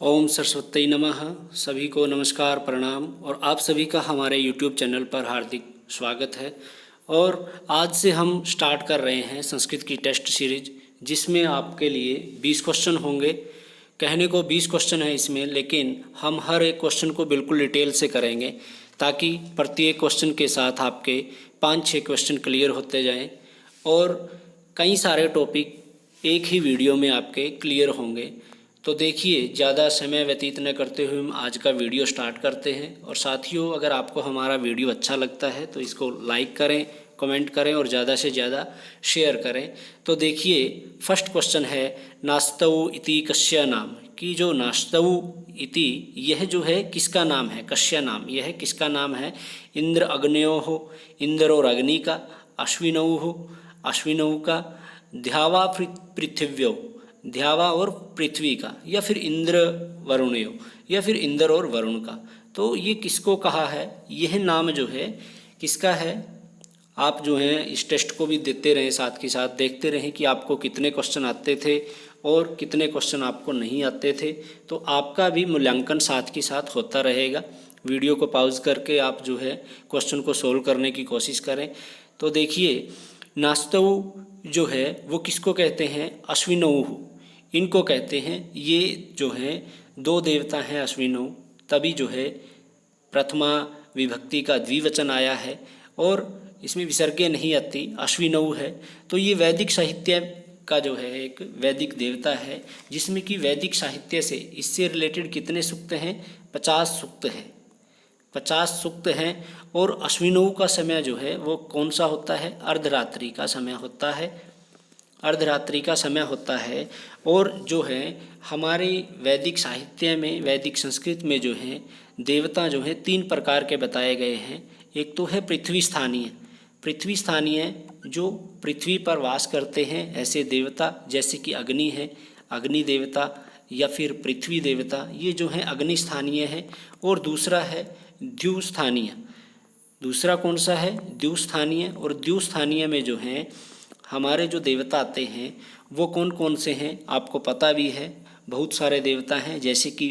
ओम सरस्वती नमः। सभी को नमस्कार प्रणाम और आप सभी का हमारे यूट्यूब चैनल पर हार्दिक स्वागत है। और आज से हम स्टार्ट कर रहे हैं संस्कृत की टेस्ट सीरीज, जिसमें आपके लिए 20 क्वेश्चन होंगे। कहने को 20 क्वेश्चन है इसमें, लेकिन हम हर एक क्वेश्चन को बिल्कुल डिटेल से करेंगे ताकि प्रत्येक क्वेश्चन के साथ आपके 5-6 क्वेश्चन क्लियर होते जाएं और कई सारे टॉपिक एक ही वीडियो में आपके क्लियर होंगे। तो देखिए, ज़्यादा समय व्यतीत न करते हुए हम आज का वीडियो स्टार्ट करते हैं। और साथियों, अगर आपको हमारा वीडियो अच्छा लगता है तो इसको लाइक करें, कमेंट करें और ज़्यादा से ज़्यादा शेयर करें। तो देखिए, फर्स्ट क्वेश्चन है नास्तौ इति कस्य नाम, कि जो नास्तौ इति यह जो है किसका नाम है, कस्य नाम यह किसका नाम है। इंद्र अग्नयोः, इंद्र और अग्नि का, अश्विनौ अश्विनौ का, ध्यावा पृथिव्यो ध्यावा और पृथ्वी का, या फिर इंद्र वरुणयो या फिर इंद्र और वरुण का। तो ये किसको कहा है, यह नाम जो है किसका है। आप जो हैं इस टेस्ट को भी देते रहें, साथ के साथ देखते रहें कि आपको कितने क्वेश्चन आते थे और कितने क्वेश्चन आपको नहीं आते थे। तो आपका भी मूल्यांकन साथ के साथ होता रहेगा। वीडियो को पॉज करके आप जो है क्वेश्चन को सोल्व करने की कोशिश करें। तो देखिए, नास्तौ जो है वो किसको कहते हैं, अश्विनौ इनको कहते हैं। ये जो हैं दो देवता हैं अश्विनौ, तभी जो है प्रथमा विभक्ति का द्विवचन आया है और इसमें विसर्गे नहीं आती, अश्विनौ है। तो ये वैदिक साहित्य का जो है एक वैदिक देवता है, जिसमें कि वैदिक साहित्य से इससे रिलेटेड कितने सूक्त हैं, 50 सूक्त हैं, 50 सूक्त हैं। और अश्विनौ का समय जो है वो कौन सा होता है, अर्धरात्रि का समय होता है, अर्धरात्रि का समय होता है। और जो है हमारे वैदिक साहित्य में, वैदिक संस्कृत में जो है देवता जो है 3 प्रकार के बताए गए हैं। एक तो है पृथ्वी स्थानीय, पृथ्वी स्थानीय जो पृथ्वी पर वास करते हैं ऐसे देवता, जैसे कि अग्नि है, अग्नि देवता या फिर पृथ्वी देवता, ये जो है अग्नि स्थानीय है। और दूसरा है द्यू स्थानीय, दूसरा कौन सा है, द्यू स्थानीय। और द्यू स्थानीय में जो है हमारे जो देवता आते हैं वो कौन कौन से हैं, आपको पता भी है, बहुत सारे देवता हैं, जैसे कि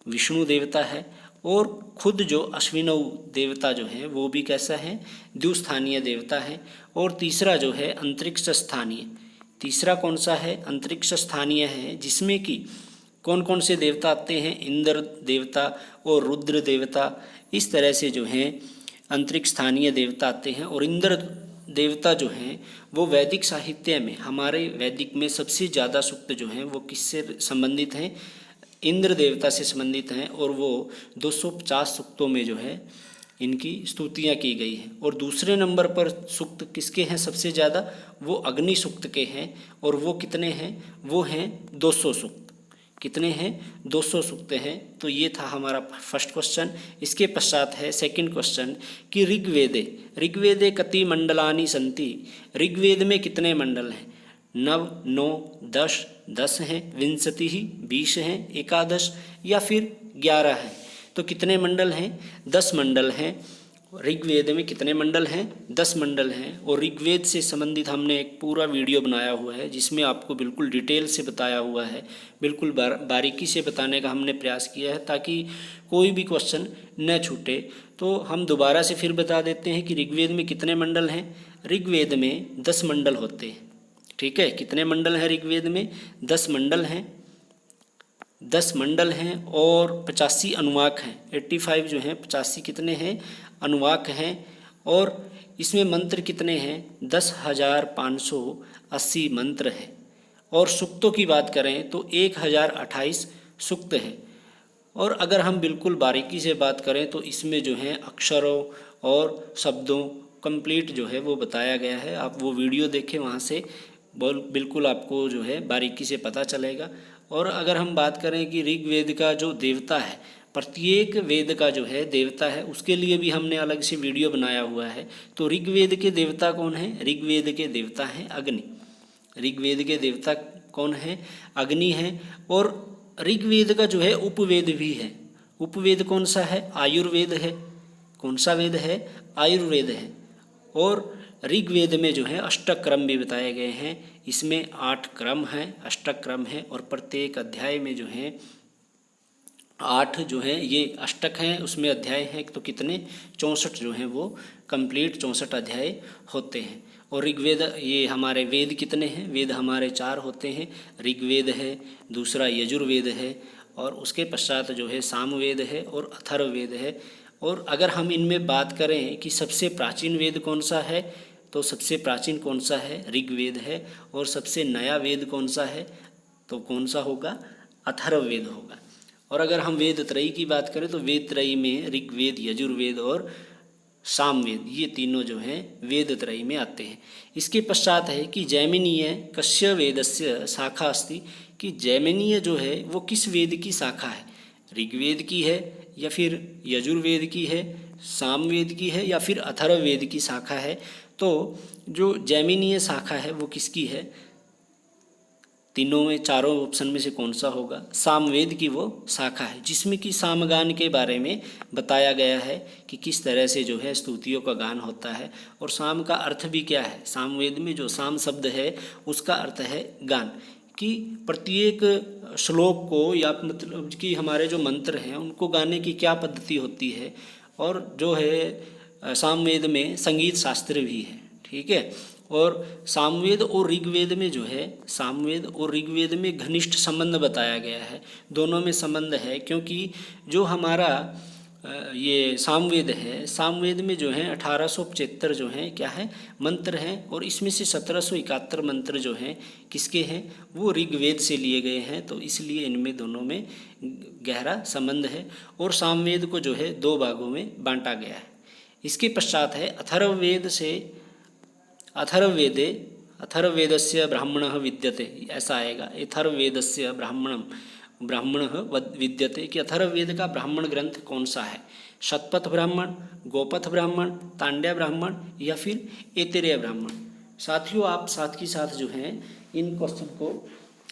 विष्णु देवता है। और खुद जो अश्विनौ देवता जो है वो भी कैसा है, द्विस्थानीय देवता है। और तीसरा जो है अंतरिक्ष स्थानीय, तीसरा कौन सा है, अंतरिक्ष स्थानीय है, जिसमें कि कौन कौन से देवता आते हैं, इंद्र देवता और रुद्र देवता, इस तरह से जो हैं अंतरिक्ष स्थानीय देवता आते हैं। और इंद्र देवता जो हैं वो वैदिक साहित्य में, हमारे वैदिक में सबसे ज़्यादा सूक्त जो हैं वो किससे संबंधित हैं, इंद्र देवता से संबंधित हैं। और वो 250 सूक्तों में जो है इनकी स्तुतियाँ की गई हैं। और दूसरे नंबर पर सूक्त किसके हैं सबसे ज़्यादा, वो अग्नि सूक्त के हैं। और वो कितने हैं, वो हैं 200 सूक्त। कितने हैं, 200 सूक्त हैं। तो ये था हमारा फर्स्ट क्वेश्चन। इसके पश्चात है सेकंड क्वेश्चन कि ऋग्वेदे कति मंडलानि सन्ति, ऋग्वेद में कितने मंडल हैं, 9, 9, 10, 10 हैं, विंशति ही 20 हैं, एकादश या फिर 11 हैं। तो कितने मंडल हैं, 10 मंडल हैं। ऋग्वेद में कितने मंडल हैं, 10 मंडल हैं। और ऋग्वेद से संबंधित हमने एक पूरा वीडियो बनाया हुआ है, जिसमें आपको बिल्कुल डिटेल से बताया हुआ है, बिल्कुल बारीकी से बताने का हमने प्रयास किया है ताकि कोई भी क्वेश्चन न छूटे। तो हम दोबारा से फिर बता देते हैं कि ऋग्वेद में कितने मंडल हैं। ऋग्वेद में 10 मंडल होते हैं। ठीक है, कितने मंडल हैं ऋग्वेद में, 10 मंडल हैं, 10 मंडल हैं। और 85 अनुवाक हैं, 85 जो हैं 85 कितने हैं, अनुवाक हैं। और इसमें मंत्र कितने हैं, 10,580 मंत्र हैं। और सूक्तों की बात करें तो 1028 सूक्त हैं। और अगर हम बिल्कुल बारीकी से बात करें तो इसमें जो है अक्षरों और शब्दों कंप्लीट जो है वो बताया गया है। आप वो वीडियो देखें, वहाँ से बिल्कुल आपको जो है बारीकी से पता चलेगा। और अगर हम बात करें कि ऋग्वेद का जो देवता है, प्रत्येक वेद का जो है देवता है, उसके लिए भी हमने अलग से वीडियो बनाया हुआ है। तो ऋग्वेद के देवता कौन है, ऋग्वेद के देवता हैं अग्नि। ऋग्वेद के देवता कौन है, अग्नि है। और ऋग्वेद का जो है उपवेद भी है। उपवेद कौन सा है, आयुर्वेद है। कौन सा वेद है, आयुर्वेद है। और ऋग्वेद में जो है अष्टक क्रम भी बताए गए हैं। इसमें 8 क्रम हैं, अष्टक क्रम है, और प्रत्येक अध्याय में जो है 8 जो है ये अष्टक हैं, उसमें अध्याय हैं तो कितने 64 जो हैं वो कंप्लीट 64 अध्याय होते हैं। और ऋग्वेद, ये हमारे वेद कितने हैं, वेद हमारे 4 होते हैं। ऋग्वेद है, दूसरा यजुर्वेद है, और उसके पश्चात जो है सामवेद है और अथर्ववेद है। और अगर हम इनमें बात करें कि सबसे प्राचीन वेद कौन सा है, तो सबसे प्राचीन कौन सा है, ऋग्वेद है। और सबसे नया वेद कौन सा है, तो कौन सा होगा, अथर्ववेद होगा। और अगर हम वेद त्रयी की बात करें तो वेद त्रयी में ऋग्वेद, यजुर्वेद और सामवेद, ये तीनों जो हैं वेद त्रयी में आते हैं। इसके पश्चात है कि जैमिनीय कस्य वेदस्य शाखा अस्ति, कि जैमिनीय जो है वो किस वेद की शाखा है, ऋग्वेद की है या फिर यजुर्वेद की है, सामवेद की है या फिर अथर्ववेद की शाखा है। तो जो जैमिनीय शाखा है वो किसकी है, तीनों में, चारों ऑप्शन में से कौन सा होगा, सामवेद की वो शाखा है, जिसमें कि सामगान के बारे में बताया गया है कि किस तरह से जो है स्तुतियों का गान होता है। और साम का अर्थ भी क्या है, सामवेद में जो साम शब्द है उसका अर्थ है गान, कि प्रत्येक श्लोक को या मतलब कि हमारे जो मंत्र हैं उनको गाने की क्या पद्धति होती है। और जो है सामवेद में संगीत शास्त्र भी है, ठीक है। और सामवेद और ऋग्वेद में जो है, सामवेद और ऋग्वेद में घनिष्ठ संबंध बताया गया है, दोनों में संबंध है। क्योंकि जो हमारा ये सामवेद है, सामवेद में जो है 1875 जो हैं क्या है, मंत्र हैं, और इसमें से 1771 मंत्र जो हैं किसके हैं, वो ऋग्वेद से लिए गए हैं। तो इसलिए इनमें दोनों में गहरा संबंध है। और सामवेद को जो है 2 भागों में बांटा गया है। इसके पश्चात है अथर्ववेद से, अथर्ववेदस्य ब्राह्मणः विद्यते, ऐसा आएगा, अथर्ववेदस्य ब्राह्मणः विद्यते, कि अथर्ववेद का ब्राह्मण ग्रंथ कौन सा है, शतपथ ब्राह्मण, गोपथ ब्राह्मण, तांड्या ब्राह्मण या फिर ऐतरेय ब्राह्मण। साथियों, आप साथ के साथ जो है इन क्वेश्चन को,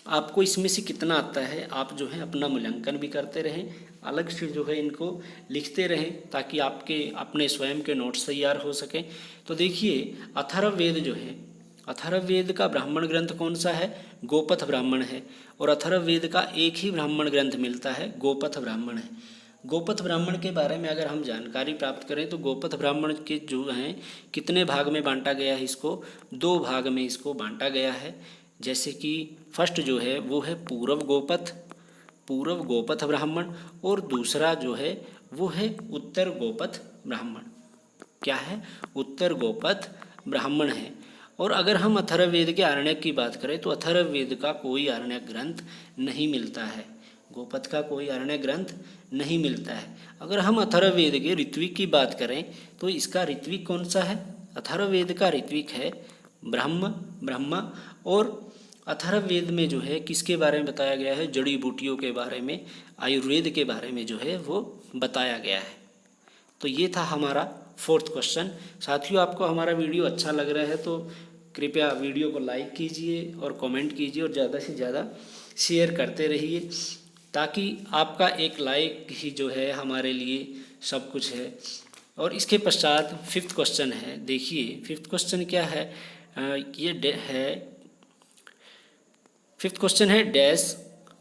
आपको इसमें से कितना आता है आप जो है अपना मूल्यांकन भी करते रहें, अलग से जो है इनको लिखते रहें, ताकि आपके अपने स्वयं के नोट्स तैयार हो सकें। तो देखिए, अथर्ववेद जो है, अथर्ववेद का ब्राह्मण ग्रंथ कौन सा है, गोपथ ब्राह्मण है। और अथर्ववेद का एक ही ब्राह्मण ग्रंथ मिलता है, गोपथ ब्राह्मण है। गोपथ ब्राह्मण के बारे में अगर हम जानकारी प्राप्त करें तो गोपथ ब्राह्मण के जो हैं कितने भाग में बांटा गया है, इसको 2 भाग में इसको बांटा गया है। जैसे कि फर्स्ट जो है वो है पूर्व गोपथ ब्राह्मण, और दूसरा जो है वो है उत्तर गोपथ ब्राह्मण। क्या है, उत्तर गोपथ ब्राह्मण है। और अगर हम अथर्ववेद के आरण्यक की बात करें तो अथर्ववेद का कोई आरण्यक ग्रंथ नहीं मिलता है, गोपथ का कोई आरण्यक ग्रंथ नहीं मिलता है। अगर हम अथर्ववेद के ऋत्विक की बात करें तो इसका ऋत्विक कौन सा है, अथर्ववेद का ऋत्विक है ब्रह्मा। और अथर्ववेद में जो है किसके बारे में बताया गया है, जड़ी बूटियों के बारे में, आयुर्वेद के बारे में जो है वो बताया गया है। तो ये था हमारा 4th क्वेश्चन। साथियों, आपको हमारा वीडियो अच्छा लग रहा है तो कृपया वीडियो को लाइक कीजिए और कमेंट कीजिए और ज़्यादा से ज़्यादा शेयर करते रहिए, ताकि आपका एक लाइक ही जो है हमारे लिए सब कुछ है। और इसके पश्चात 5th क्वेश्चन है। देखिए 5th क्वेश्चन क्या है, ये है 5th क्वेश्चन है डैश,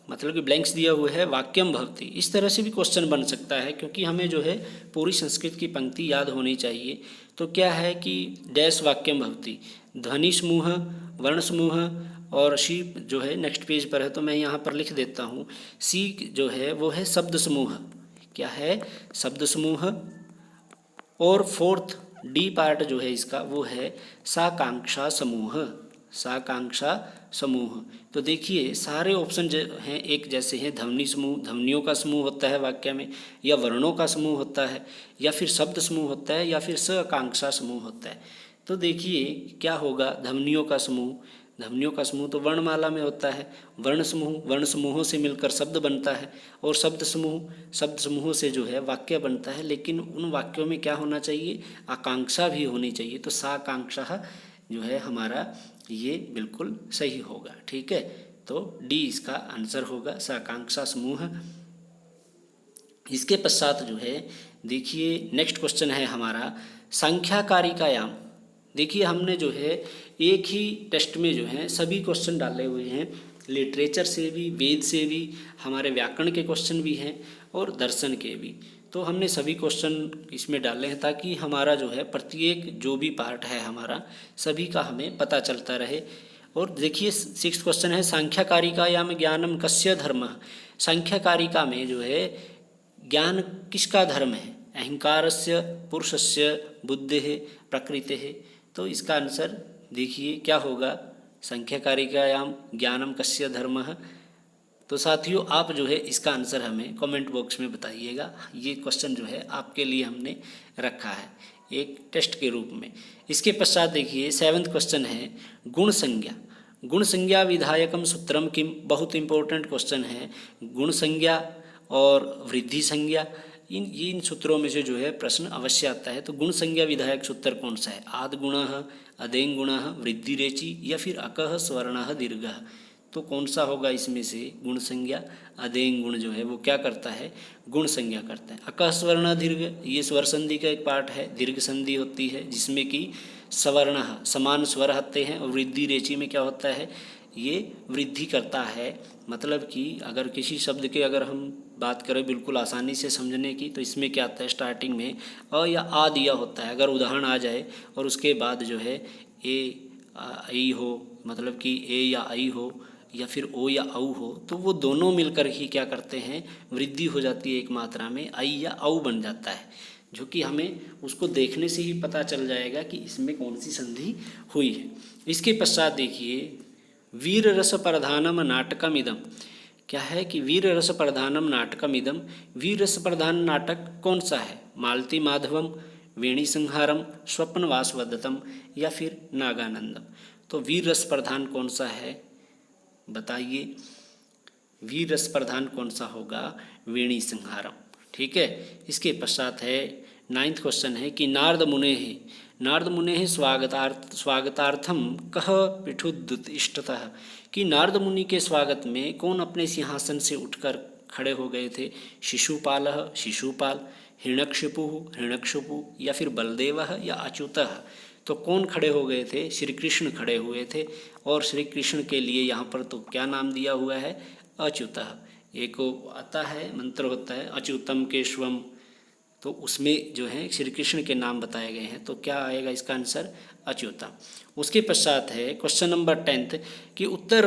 मतलब कि ब्लैंक्स दिया हुआ है, वाक्यम भवति। इस तरह से भी क्वेश्चन बन सकता है, क्योंकि हमें जो है पूरी संस्कृत की पंक्ति याद होनी चाहिए। तो क्या है कि डैश वाक्यम भवति, ध्वनि समूह, वर्ण समूह, और सी जो है नेक्स्ट पेज पर है तो मैं यहाँ पर लिख देता हूँ। सी जो है वो है शब्द समूह, क्या है, शब्द समूह। और 4th डी पार्ट जो है इसका वो है साकांक्षा समूह, साकांक्षा समूह। तो देखिए सारे ऑप्शन जो हैं एक जैसे हैं, ध्वनि समूह, ध्वनियों का समूह होता है वाक्य में, या वर्णों का समूह होता है, या फिर शब्द समूह होता है, या फिर साकांक्षा समूह होता है। तो देखिए क्या होगा, ध्वनियों का समूह, ध्वनियों का समूह तो वर्णमाला में होता है, वर्ण समूहों से मिलकर शब्द बनता है, और शब्द समूहों से जो है वाक्य बनता है। लेकिन उन वाक्यों में क्या होना चाहिए, आकांक्षा भी होनी चाहिए। तो साकांक्षा जो है हमारा ये बिल्कुल सही होगा, ठीक है। तो डी इसका आंसर होगा, साकांक्षा समूह। इसके पश्चात जो है देखिए नेक्स्ट क्वेश्चन है हमारा, संख्या कारिकायाम, देखिए हमने जो है एक ही टेस्ट में जो है सभी क्वेश्चन डाले हुए हैं, लिटरेचर से भी, वेद से भी, हमारे व्याकरण के क्वेश्चन भी हैं और दर्शन के भी। तो हमने सभी क्वेश्चन इसमें डाले हैं ताकि हमारा जो है प्रत्येक जो भी पार्ट है हमारा सभी का हमें पता चलता रहे। और देखिए 6th क्वेश्चन है सांख्यकारिकायाम ज्ञानम कस्य धर्मः। सांख्यकारिका में जो है ज्ञान किसका धर्म है? अहंकारस्य, पुरुषस्य, बुद्धेः, प्रकृतेः। तो इसका आंसर देखिए क्या होगा, सांख्यकारिकायाम ज्ञानम कस्य धर्मः। तो साथियों आप जो है इसका आंसर हमें कमेंट बॉक्स में बताइएगा। ये क्वेश्चन जो है आपके लिए हमने रखा है एक टेस्ट के रूप में। इसके पश्चात देखिए 7th क्वेश्चन है गुण संज्ञा। गुण संज्ञा विधायकम सूत्रम किम। बहुत इंपॉर्टेंट क्वेश्चन है। गुण संज्ञा और वृद्धि संज्ञा, इन सूत्रों में से जो है प्रश्न अवश्य आता है। तो गुण संज्ञा विधायक सूत्र कौन सा है? आद गुणः, अदेंग गुणः, वृद्धि रेचि या फिर अकः स्वर्णः दीर्घः। तो कौन सा होगा इसमें से? गुण संज्ञा। अदेंग गुण जो है वो क्या करता है? गुण संज्ञा करता है। अकः स्वर्ण दीर्घ, ये स्वर संधि का एक पार्ट है, दीर्घ संधि होती है जिसमें कि सवर्ण समान स्वर आते हैं। और वृद्धि रेचि में क्या होता है? ये वृद्धि करता है। मतलब कि अगर किसी शब्द के अगर हम बात करें बिल्कुल आसानी से समझने की, तो इसमें क्या आता है स्टार्टिंग में अ या आ दिया होता है। अगर उदाहरण आ जाए और उसके बाद जो है ए आई हो, मतलब कि ए या आई हो या फिर ओ या औ हो, तो वो दोनों मिलकर ही क्या करते हैं? वृद्धि हो जाती है एक मात्रा में, आई या औ बन जाता है, जो कि हमें उसको देखने से ही पता चल जाएगा कि इसमें कौन सी संधि हुई है। इसके पश्चात देखिए वीर रस प्रधानम नाटकम इदम। क्या है कि वीर रस प्रधानम नाटकम इदम। वीर रस प्रधान नाटक कौन सा है? मालती माधवम, वेणी संहारम, स्वप्न वासवदत्तम या फिर नागानंदम। तो वीर रस प्रधान कौन सा है बताइए? वीर रस प्रधान कौन सा होगा? वेणी संहारम। ठीक है। इसके पश्चात है 9th क्वेश्चन है कि नारद मुने स्वागतार्थम कह पिठुद्दिष्टतः। कि नारद मुनि के स्वागत में कौन अपने सिंहासन से उठकर खड़े हो गए थे? शिशुपाल, हिरण्यकशिपु या फिर बलदेवः या अच्युतः। तो कौन खड़े हो गए थे? श्री कृष्ण खड़े हुए थे। और श्री कृष्ण के लिए यहाँ पर तो क्या नाम दिया हुआ है? अच्युतः। एक आता है मंत्र होता है अच्युतम केशवम, तो उसमें जो है श्री कृष्ण के नाम बताए गए हैं। तो क्या आएगा इसका आंसर? अच्युतम। उसके पश्चात है क्वेश्चन नंबर 10th कि उत्तर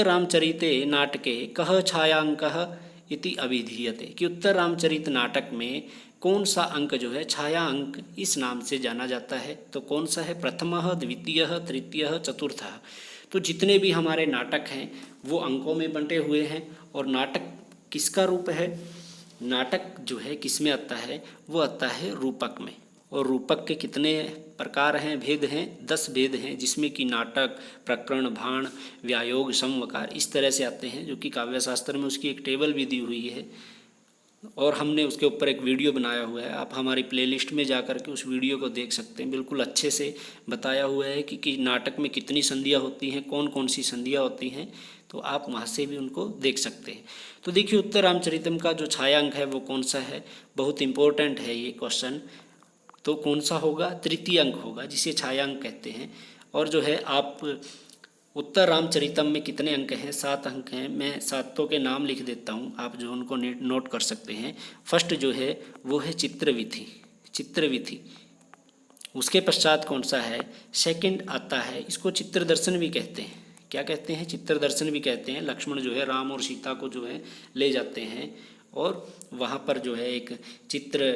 रामचरिते नाटके कः छायांकः इति अभिधीयते। कि उत्तर रामचरित नाटक में कौन सा अंक जो है छाया अंक इस नाम से जाना जाता है? तो कौन सा है? प्रथमः, द्वितीयः, तृतीयः, चतुर्थः। तो जितने भी हमारे नाटक हैं वो अंकों में बंटे हुए हैं। और नाटक किसका रूप है? नाटक जो है किस में आता है? वो आता है रूपक में। और रूपक के कितने प्रकार हैं, भेद हैं? 10 भेद हैं, जिसमें कि नाटक, प्रकरण, भाण, व्यायोग, समवकार इस तरह से आते हैं, जो कि काव्य शास्त्र में उसकी एक टेबल भी दी हुई है और हमने उसके ऊपर एक वीडियो बनाया हुआ है। आप हमारी प्लेलिस्ट में जाकर के उस वीडियो को देख सकते हैं। बिल्कुल अच्छे से बताया हुआ है कि नाटक में कितनी संधियाँ होती हैं, कौन कौन सी संधियाँ होती हैं, तो आप वहाँ से भी उनको देख सकते हैं। तो देखिए उत्तर रामचरितम का जो छायांक है वो कौन सा है? बहुत इंपॉर्टेंट है ये क्वेश्चन। तो कौन सा होगा? तृतीय अंक होगा, जिसे छायांक कहते हैं। और जो है आप उत्तर रामचरितम में कितने अंक हैं? 7 अंक हैं। मैं सातों के नाम लिख देता हूँ, आप जो उनको नोट कर सकते हैं। फर्स्ट जो है वो है चित्रविधि। उसके पश्चात कौन सा है? सेकंड आता है, इसको चित्र दर्शन भी कहते हैं। क्या कहते हैं? चित्र दर्शन भी कहते हैं। लक्ष्मण जो है राम और सीता को जो है ले जाते हैं और वहाँ पर जो है एक चित्र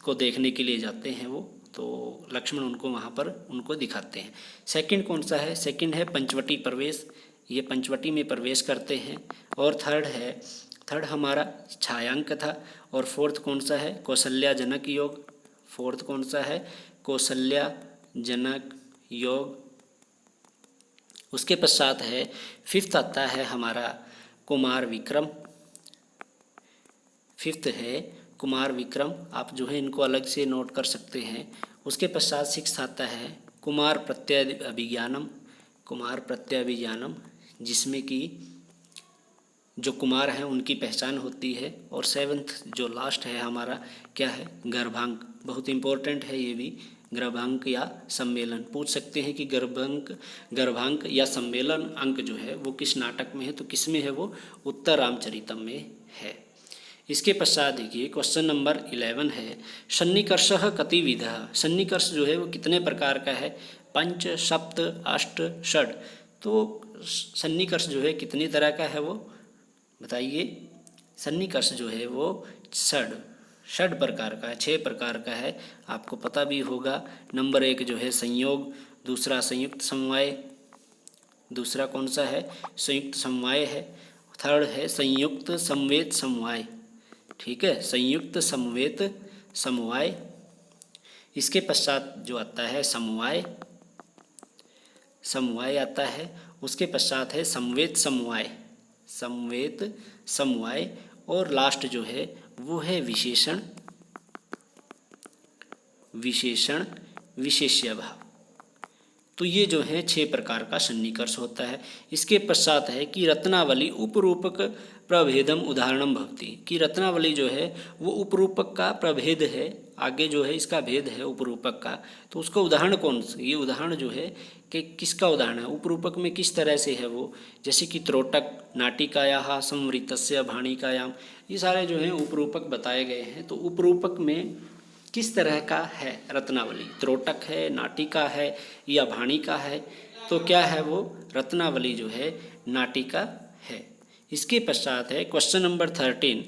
को देखने के लिए जाते हैं वो, तो लक्ष्मण उनको वहाँ पर उनको दिखाते हैं। सेकंड कौन सा है? सेकंड है पंचवटी प्रवेश, ये पंचवटी में प्रवेश करते हैं। और थर्ड हमारा छायांक था। और फोर्थ कौन सा है? कौशल्या जनक योग। फोर्थ कौन सा है? कौशल्या जनक योग। उसके पश्चात है फिफ्थ आता है हमारा कुमार विक्रम। फिफ्थ है कुमार विक्रम, आप जो है इनको अलग से नोट कर सकते हैं। उसके पश्चात सिक्स्थ आता है कुमार प्रत्यभिज्ञानम, जिसमें कि जो कुमार हैं उनकी पहचान होती है। और 7th जो लास्ट है हमारा क्या है? गर्भांक। बहुत इम्पोर्टेंट है ये भी, गर्भांक या सम्मेलन। पूछ सकते हैं कि गर्भांक या सम्मेलन अंक जो है वो किस नाटक में है, तो किस में है वो, उत्तर रामचरितम में है। इसके पश्चात देखिए क्वेश्चन नंबर 11 है, सन्निकर्षः कतिविधः। सन्निकर्ष जो है वो कितने प्रकार का है, पंच, सप्त, अष्ट, षड। तो सन्निकर्ष जो है कितनी तरह का है वो बताइए। सन्निकर्ष जो है वो षड प्रकार का है, 6 प्रकार का है, आपको पता भी होगा। नंबर 1 जो है संयोग, दूसरा संयुक्त समवाय, दूसरा कौन सा है, संयुक्त समवाय है, थर्ड है संयुक्त समवेत समवाय, ठीक है, संयुक्त समवेत समवाय। इसके पश्चात जो आता है समवाय आता है। उसके पश्चात है समवेत समवाय और लास्ट जो है वो है विशेषण विशेष्य भाव। तो ये जो है 6 प्रकार का सन्निकर्ष होता है। इसके पश्चात है कि रत्नावली उपरूपक प्रभेदम उदाहरणम भवति, कि रत्नावली जो है वो उपरूपक का प्रभेद है, आगे जो है इसका भेद है उपरूपक का, तो उसका उदाहरण कौन सा, ये उदाहरण जो है कि किसका उदाहरण है, उपरूपक में किस तरह से है वो, जैसे कि त्रोटक, नाटिकायाः संवृतस्य भाणिकायाम, ये सारे जो हैं उपरूपक बताए गए हैं। तो उपरूपक में किस तरह का है रत्नावली, त्रोटक है, नाटिका है या भाणिका है, तो क्या है वो, रत्नावली जो है नाटिका है। इसके पश्चात है क्वेश्चन नंबर 13,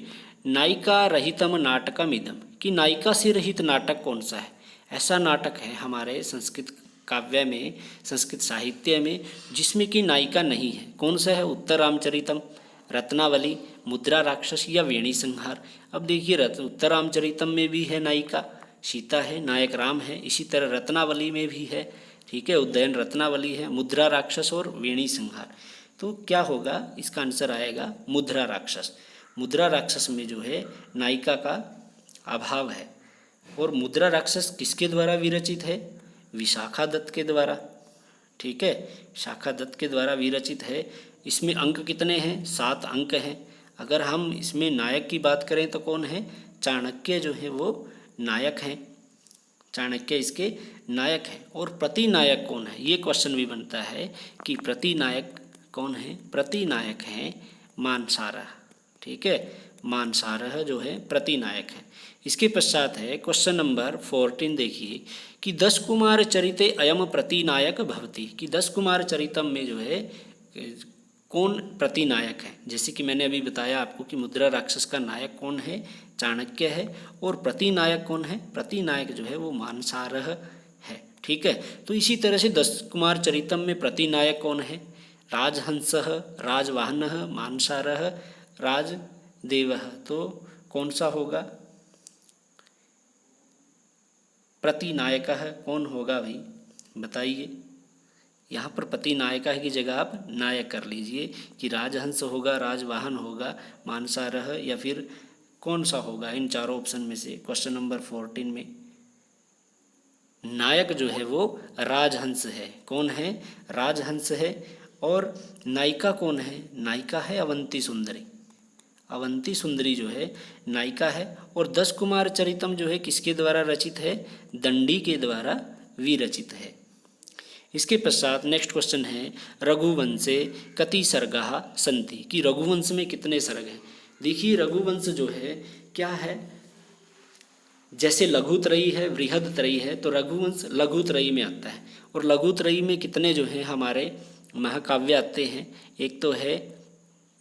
नायिका रहितम नाटकम इदम, कि नायिका से रहित नाटक कौन सा है। ऐसा नाटक है हमारे संस्कृत काव्य में, संस्कृत साहित्य में, जिसमें कि नायिका नहीं है। कौन सा है, उत्तर रामचरितम, रत्नावली, मुद्रा राक्षस या वेणी संहार। अब देखिए उत्तर रामचरितम में भी है नायिका, सीता है, नायक राम है, इसी तरह रत्नावली में भी है, ठीक है, उद्दयन रत्नावली है, मुद्रा राक्षस और वेणी संहार। तो क्या होगा, इसका आंसर आएगा मुद्रा राक्षस। मुद्रा राक्षस में जो है नायिका का अभाव है। और मुद्रा राक्षस किसके द्वारा विरचित है, विशाखा दत्त के द्वारा, ठीक है, शाखा दत्त के द्वारा विरचित है। इसमें अंक कितने हैं, 7 अंक हैं। अगर हम इसमें नायक की बात करें तो कौन है, चाणक्य जो है वो नायक हैं, चाणक्य इसके नायक हैं। और प्रतिनायक कौन है, ये क्वेश्चन भी बनता है कि प्रतिनायक कौन है, प्रतिनायक हैं मानसारह, ठीक है, मानसारह जो है प्रतिनायक है। इसके पश्चात है क्वेश्चन नंबर 14, देखिए कि 10 कुमार चरिते अयम प्रतिनायक भवति, कि 10 कुमार चरितम में जो है कौन प्रतिनायक है। जैसे कि मैंने अभी बताया आपको कि मुद्रा राक्षस का नायक कौन है, चाणक्य है, और प्रतिनायक कौन है, प्रतिनायक जो है वो मानसारह है, ठीक है। तो इसी तरह से 10 कुमार चरितम में प्रतिनायक कौन है, राजहंसः, राजवाहनः, मानसारः, राजदेवः। तो कौन सा होगा, प्रतिनायकः कौन होगा भाई बताइए। यहाँ पर प्रतिनायका की जगह आप नायक कर लीजिए कि राजहंस होगा, राजवाहन होगा, मानसारह, या फिर कौन सा होगा इन चारों ऑप्शन में से। क्वेश्चन नंबर 14 में नायक जो है वो राजहंस है, कौन है, राजहंस है। और नायिका कौन है, नायिका है अवंती सुंदरी, अवंती सुंदरी जो है नायिका है। और 10 कुमार चरितम जो है किसके द्वारा रचित है, दंडी के द्वारा विरचित है। इसके पश्चात नेक्स्ट क्वेश्चन है, रघुवंशे कति सर्गाः सन्ति, कि रघुवंश में कितने सर्ग हैं। देखिए रघुवंश जो है क्या है, जैसे लघुत्रयी है, बृहदत्रयी है, तो रघुवंश लघुत्रयी में आता है। और लघुत्रयी में कितने जो है हमारे महाकाव्य आते हैं, एक तो है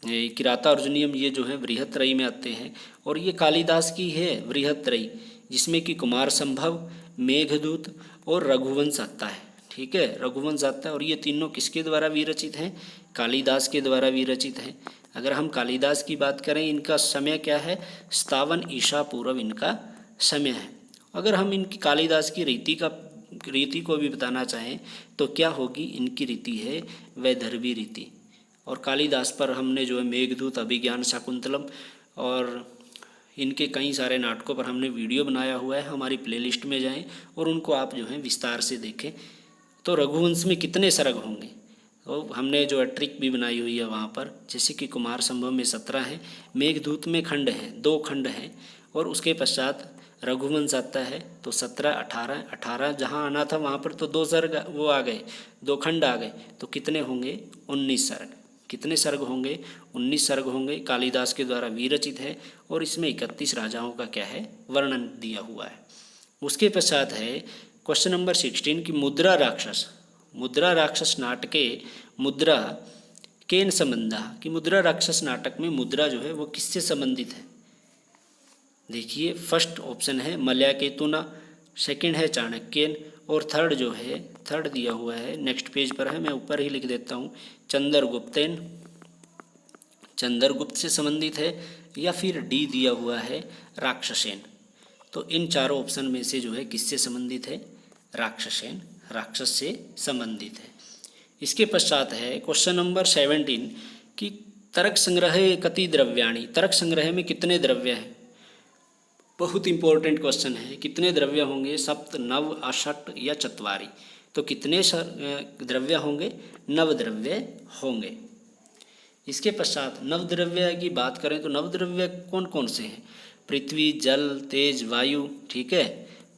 किराता अर्जुनीयम, ये जो है बृहदत्रयी में आते हैं। और ये कालिदास की है बृहदत्रयी, जिसमें कि कुमार संभव, मेघदूत और रघुवंश आता है, ठीक है, रघुवंश आता है। और ये तीनों किसके द्वारा विरचित हैं, कालिदास के द्वारा विरचित हैं। अगर हम कालिदास की बात करें, इनका समय क्या है, 57 ईसा पूर्व इनका समय है। अगर हम इनकी कालिदास की रीति को भी बताना चाहें तो क्या होगी, इनकी रीति है वैदर्भी रीति। और कालिदास पर हमने जो है मेघदूत, अभिज्ञान शाकुंतलम और इनके कई सारे नाटकों पर हमने वीडियो बनाया हुआ है, हमारी प्लेलिस्ट में जाएं और उनको आप जो है विस्तार से देखें। तो रघुवंश में कितने सर्ग होंगे, तो हमने जो है ट्रिक भी बनाई हुई है वहाँ पर, जैसे कि कुमार संभव में 17 है, मेघदूत में खंड है, 2 खंड हैं, और उसके पश्चात रघुवंश आता है तो 17, 18, 18 जहाँ आना था वहाँ पर तो 2 सर्ग वो आ गए, 2 खंड आ गए, तो कितने होंगे 19 सर्ग। कितने सर्ग होंगे 19 सर्ग होंगे। कालिदास के द्वारा विरचित है और इसमें 31 राजाओं का क्या है वर्णन दिया हुआ है। उसके पश्चात है क्वेश्चन नंबर 16 की मुद्रा राक्षस। मुद्रा राक्षस नाटके मुद्रा केन संबंधा, कि मुद्रा राक्षस नाटक में मुद्रा जो है वो किससे संबंधित है। देखिए फर्स्ट ऑप्शन है मलयाकेतुना, सेकंड है चाणक्यन और थर्ड जो है थर्ड दिया हुआ है नेक्स्ट पेज पर है, मैं ऊपर ही लिख देता हूँ, चंद्रगुप्तेन, चंद्रगुप्त से संबंधित है, या फिर डी दिया हुआ है राक्षसेन। तो इन चारों ऑप्शन में से जो है किससे संबंधित है, राक्षसेन, राक्षस से संबंधित है। इसके पश्चात है क्वेश्चन नंबर 17 कि तर्क संग्रह कति द्रव्याणि, तर्क संग्रह में कितने द्रव्य हैं। बहुत इंपॉर्टेंट क्वेश्चन है, कितने द्रव्य होंगे, सप्त, नव, अषट या चत्वारि। तो कितने द्रव्य होंगे, नव द्रव्य होंगे। इसके पश्चात नवद्रव्य की बात करें तो नवद्रव्य कौन कौन से हैं, पृथ्वी, जल, तेज, वायु। ठीक है,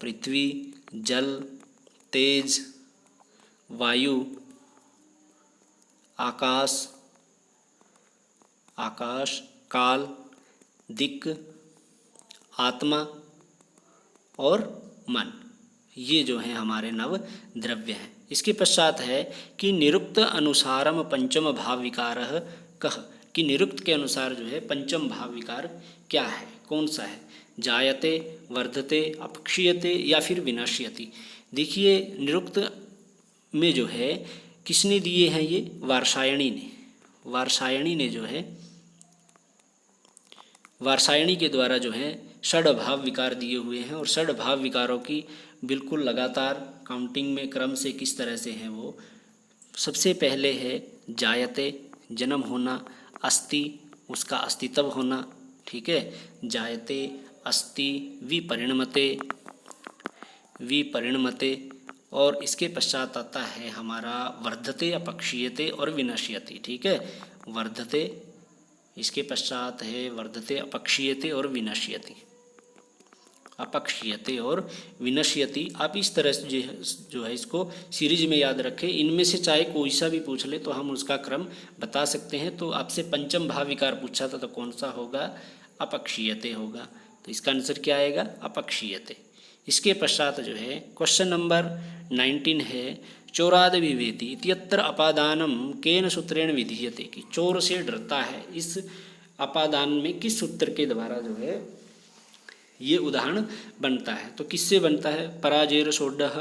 पृथ्वी, जल, तेज, वायु, आकाश, आकाश, काल, दिक्, आत्मा और मन, ये जो हैं हमारे नव द्रव्य हैं। इसके पश्चात है कि निरुक्त अनुसारम पंचम भाव विकारः कः, कि निरुक्त के अनुसार जो है पंचम भाव विकार क्या है, कौन सा है, जायते, वर्धते, अपक्षीयते या फिर विनश्यति। देखिए निरुक्त में जो है किसने दिए हैं, ये वार्षायणी ने, वार्षायणी ने जो है वार्षायणी के द्वारा जो है षड भाव विकार दिए हुए हैं और षड भाव विकारों की बिल्कुल लगातार काउंटिंग में क्रम से किस तरह से हैं वो। सबसे पहले है जायते, जन्म होना, अस्ति, उसका अस्तित्व होना। ठीक है, जायते, अस्ति, विपरिणमते, विपरिणमते, और इसके पश्चात आता है हमारा वर्धते, अपक्षीयते और विनश्यति। ठीक है, वर्धते, इसके पश्चात है वर्धते, अपक्षीयते और विनश्यति, अपक्षीयते और विनश्यति। आप इस तरह से जो है इसको सीरीज में याद रखें, इनमें से चाहे कोई सा भी पूछ ले तो हम उसका क्रम बता सकते हैं। तो आपसे पंचम भाव विकार पूछा था तो कौन सा होगा, अपक्षीयते होगा। तो इसका आंसर क्या आएगा, अपक्षीयते। इसके पश्चात जो है क्वेश्चन नंबर 19 है चोराद विवेति इत्यत्र अपादानम केन सूत्रेण विधीयते, कि चोर से डरता है, इस अपादान में किस सूत्र के द्वारा जो है ये उदाहरण बनता है। तो किससे बनता है, पराजेर सोड्डः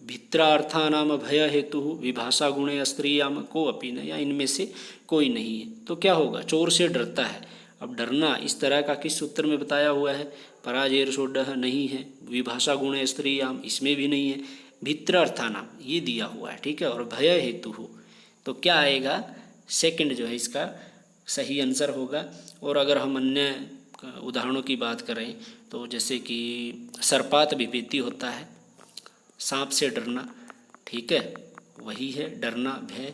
भित्रार्थानाम भय हेतु विभाषा गुणे स्त्रियाम को अपि न, या इनमें से कोई नहीं है। तो क्या होगा, चोर से डरता है। अब डरना इस तरह का किस सूत्र में बताया हुआ है, पराजेर सोड्डः नहीं है, विभाषा गुणे स्त्रियाम इसमें भी नहीं है, भित्रार्थानाम ये दिया हुआ है। ठीक है, और भय हेतु हो, तो क्या आएगा, सेकंड जो है इसका सही आंसर होगा। और अगर हम अन्य उदाहरणों की बात करें तो जैसे कि सर्पात विभीति होता है, सांप से डरना। ठीक है, वही है डरना, भय।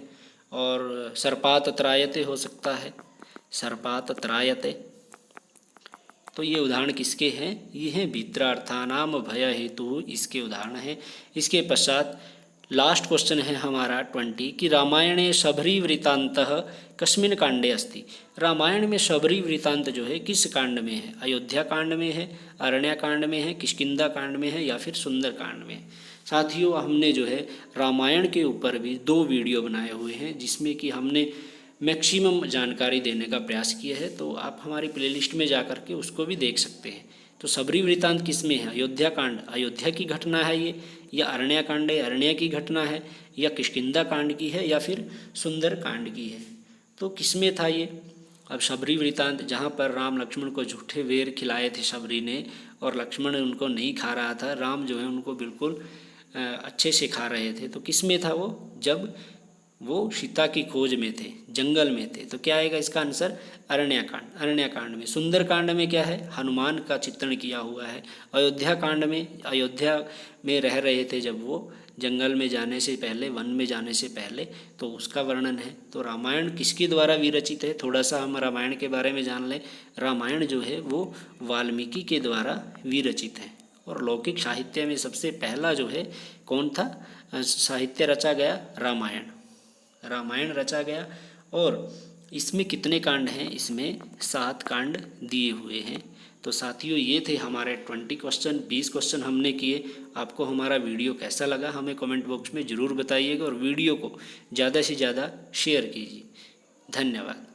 और सर्पात त्रायते हो सकता है, सर्पात त्रायते। तो ये उदाहरण किसके हैं, ये हैं भित्रार्थानाम भय हेतु, इसके उदाहरण हैं। इसके पश्चात लास्ट क्वेश्चन है हमारा 20 कि रामायणे शबरी वृत्तांतः कस्मिन् कांडे अस्ति। रामायण में शबरी वृत्तांत जो है किस कांड में है, अयोध्या कांड में है, अरण्य कांड में है, किष्किंधा कांड में है या फिर सुंदर कांड में है। साथियों हमने जो है रामायण के ऊपर भी 2 वीडियो बनाए हुए हैं जिसमें कि हमने मैक्सिमम जानकारी देने का प्रयास किया है, तो आप हमारी प्लेलिस्ट में जा कर के उसको भी देख सकते हैं। तो शबरी वृत्तांत किस में है, अयोध्या कांड, अयोध्या की घटना है ये, या अरण्य कांड है, अरण्य की घटना है, या किष्किंधा कांड की है, या फिर सुंदर कांड की है। तो किस में था ये, अब शबरी वृत्तांत जहाँ पर राम लक्ष्मण को झूठे वेर खिलाए थे शबरी ने और लक्ष्मण उनको नहीं खा रहा था, राम जो है उनको बिल्कुल अच्छे से खा रहे थे। तो किस में था वो, जब वो सीता की खोज में थे, जंगल में थे। तो क्या आएगा इसका आंसर, अरण्यकांड। अरण्यकांड में, सुंदर कांड में क्या है, हनुमान का चित्रण किया हुआ है। अयोध्या कांड में, अयोध्या में रह रहे थे जब वो जंगल में जाने से पहले, वन में जाने से पहले, तो उसका वर्णन है। तो रामायण किसके द्वारा विरचित है, थोड़ा सा हम रामायण के बारे में जान लें। रामायण जो है वो वाल्मीकि के द्वारा विरचित है। और लौकिक साहित्य में सबसे पहला जो है कौन था साहित्य रचा गया? रामायण। रामायण रचा गया। और इसमें कितने कांड हैं? इसमें 7 कांड दिए हुए हैं। तो साथियों ये थे हमारे 20 क्वेश्चन, 20 क्वेश्चन हमने किए। आपको हमारा वीडियो कैसा लगा हमें कमेंट बॉक्स में ज़रूर बताइएगा और वीडियो को ज़्यादा से ज़्यादा शेयर कीजिए। धन्यवाद।